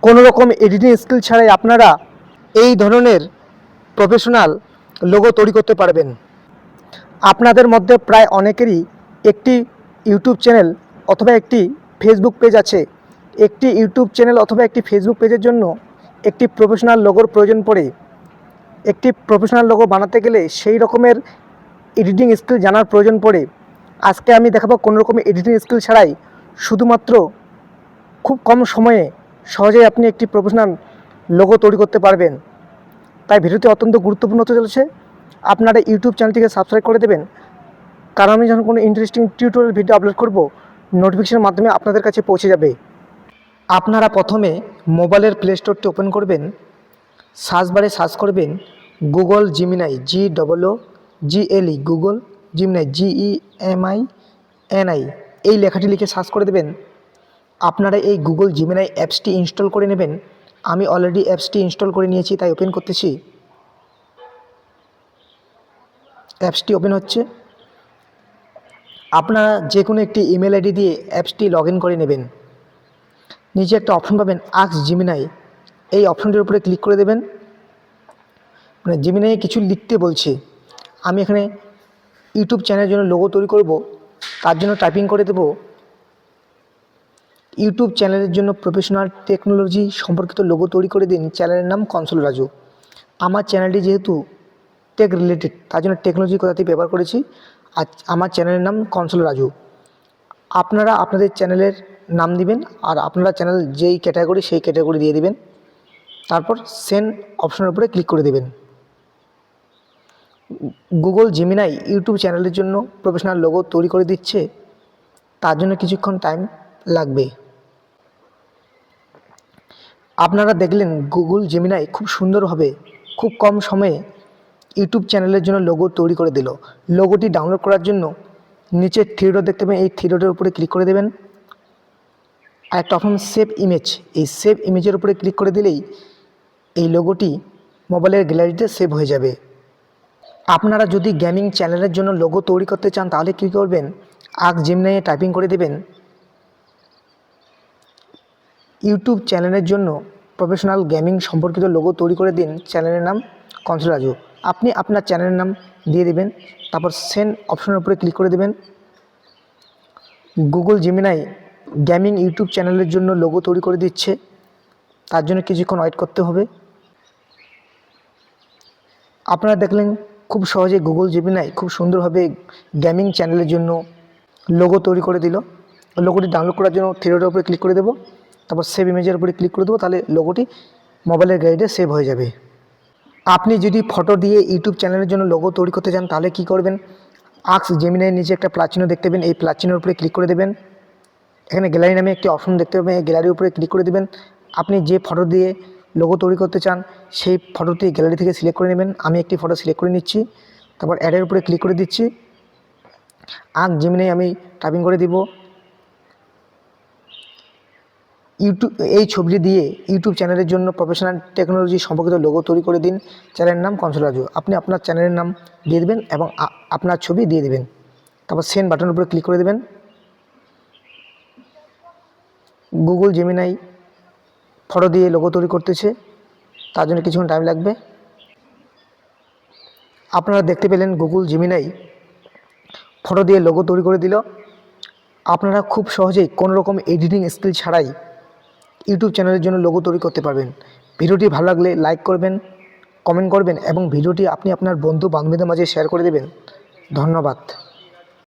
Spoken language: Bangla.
কোনো রকম এডিটিং স্কিল ছাড়াই আপনারা এই ধরনের প্রফেশনাল লোগো তৈরি করতে পারবেন। আপনাদের মধ্যে প্রায় অনেকেরই একটি ইউটিউব চ্যানেল অথবা একটি ফেসবুক পেজ আছে। একটি ইউটিউব চ্যানেল অথবা একটি ফেসবুক পেজের জন্য একটি প্রফেশনাল লোগোর প্রয়োজন পড়ে। একটি প্রফেশনাল লোগো বানাতে গেলে সেই রকমের এডিটিং স্কিল জানার প্রয়োজন পড়ে। আজকে আমি দেখাবো কোনো রকম এডিটিং স্কিল ছাড়াই শুধুমাত্র খুব কম সময়ে সহজেই আপনি একটি প্রফেশনাল লোগো তৈরি করতে পারবেন। তাই ভিডিওটি অত্যন্ত গুরুত্বপূর্ণ হতে চলেছে। আপনারা ইউটিউব চ্যানেলটিকে সাবস্ক্রাইব করে দেবেন, কারণ আমি যখন কোনো ইন্টারেস্টিং টিউটোরিয়াল ভিডিও আপলোড করব নোটিফিকেশনের মাধ্যমে আপনাদের কাছে পৌঁছে যাবে। আপনারা প্রথমে মোবাইলের প্লে স্টোরটি ওপেন করবেন। সার্চ বারে সার্চ করবেন Google Gemini, GOOGLE Google Gemini, GEMINI এই লেখাটি লিখে সার্চ করে দেবেন। আপনারা এই গুগল জিমিনাই অ্যাপসটি ইনস্টল করে নেবেন। আমি অলরেডি অ্যাপসটি ইনস্টল করে নিয়েছি, তাই ওপেন করতেছি। অ্যাপসটি ওপেন হচ্ছে। আপনারা যে কোনো একটি ইমেল আইডি দিয়ে অ্যাপসটি লগ ইন করে নেবেন। নিচে একটা অপশন পাবেন আস্ক জিমিনাই, এই অপশনটির উপরে ক্লিক করে দেবেন। মানে জিমিনাই কিছু লিখতে বলছে। আমি এখানে ইউটিউব চ্যানেলের জন্য লোগো তৈরি করব, তার জন্য টাইপিং করে দেব ইউটিউব চ্যানেলের জন্য প্রফেশনাল টেকনোলজি সম্পর্কিত লোগো তৈরি করে দিন। চ্যানেলের নাম কনসোল রাজু। আমার চ্যানেলটি যেহেতু টেক রিলেটেড, তার জন্য টেকনোলজি কথাটি ব্যবহার করেছি। আর আমার চ্যানেলের নাম কনসোল রাজু। আপনারা আপনাদের চ্যানেলের নাম দিবেন, আর আপনারা চ্যানেল যেই ক্যাটাগরি সেই ক্যাটাগরি দিয়ে দিবেন। তারপর সেন্ড অপশনের উপরে ক্লিক করে দেবেন। গুগল জিমিনাই ইউটিউব চ্যানেলের জন্য প্রফেশনাল লোগো তৈরি করে দিচ্ছে, তার জন্য কিছুক্ষণ টাইম লাগবে। আপনারা দেখলেন গুগল জিমিনাই খুব সুন্দরভাবে খুব কম সময়ে ইউটিউব চ্যানেলের জন্য লোগো তৈরি করে দিল। লোগোটি ডাউনলোড করার জন্য নিচে থ্রি ডট দেখতে পাবেন, এই থ্রি ডটের উপরে ক্লিক করে দেবেন। আর একটা অপশন সেভ ইমেজ, এই সেভ ইমেজের উপরে ক্লিক করে দিলেই এই লোগোটি মোবাইলের গ্যালারিতে সেভ হয়ে যাবে। আপনারা যদি গেমিং চ্যানেলের জন্য লোগো তৈরি করতে চান তাহলে কী করবেন, আস্ক জিমিনাইয়ে টাইপিং করে দেবেন ইউটিউব চ্যানেলের জন্য প্রফেশনাল গেমিং সম্পর্কিত লোগো তৈরি করে দিন। চ্যানেলের নাম কনসোল রাজু। আপনি আপনার চ্যানেলের নাম দিয়ে দেবেন, তারপর সেন্ড অপশনের উপরে ক্লিক করে দেবেন। গুগল জিমিনাই গেমিং ইউটিউব চ্যানেলের জন্য লোগো তৈরি করে দিচ্ছে, তার জন্য কিছুক্ষণ ওয়েট করতে হবে। আপনারা দেখলেন খুব সহজে গুগল জিমিনাই খুব সুন্দরভাবে গেমিং চ্যানেলের জন্য লোগো তৈরি করে দিল। লোগোটি ডাউনলোড করার জন্য থ্রি ডটের উপরে ক্লিক করে দেবো, তারপর সেভ ইমেজের উপরে ক্লিক করে দেবো, তাহলে লোগোটি মোবাইলের গ্যালারিতে সেভ হয়ে যাবে। আপনি যদি ফটো দিয়ে ইউটিউব চ্যানেলের জন্য লোগো তৈরি করতে চান তাহলে কি করবেন, আস্ক জিমিনাইয়ের নিচে একটা প্লাস চিহ্ন দেখতে পাবেন, এই প্লাস চিহ্নের উপরে ক্লিক করে দেবেন। এখানে গ্যালারি নামে একটি অপশন দেখতে পাবেন, এই গ্যালারির উপরে ক্লিক করে দেবেন। আপনি যে ফটো দিয়ে লোগো তৈরি করতে চান সেই ফটোটি গ্যালারি থেকে সিলেক্ট করে নেবেন। আমি একটি ফটো সিলেক্ট করে নিচ্ছি, তারপর অ্যাডের উপরে ক্লিক করে দিচ্ছি। আস্ক জিমিনাই আমি টাইপিং করে দিব ইউটিউব, এই ছবিটি দিয়ে ইউটিউব চ্যানেলের জন্য প্রফেশনাল টেকনোলজি সম্পর্কিত লোগো তৈরি করে দিন। চ্যানেলের নাম কনসোল রাজু। আপনি আপনার চ্যানেলের নাম দিয়ে দেবেন এবং আপনার ছবি দিয়ে দেবেন, তারপর সেন্ড বাটনের উপরে ক্লিক করে দেবেন। গুগল জিমিনাই ফটো দিয়ে লোগো তৈরি করতেছে, তার জন্য কিছুক্ষণ টাইম লাগবে। আপনারা দেখতে পেলেন গুগল জিমিনাই ফটো দিয়ে লোগো তৈরি করে দিল। আপনারা খুব সহজেই কোনো রকম এডিটিং স্কিল ছাড়াই ইউটিউব চ্যানেলের জন্য লোগো তৈরি করতে পারবেন। ভিডিওটি ভালো লাগলে লাইক করবেন, কমেন্ট করবেন এবং ভিডিওটি আপনি আপনার বন্ধু বান্ধবীদের মাঝে শেয়ার করে দেবেন। ধন্যবাদ।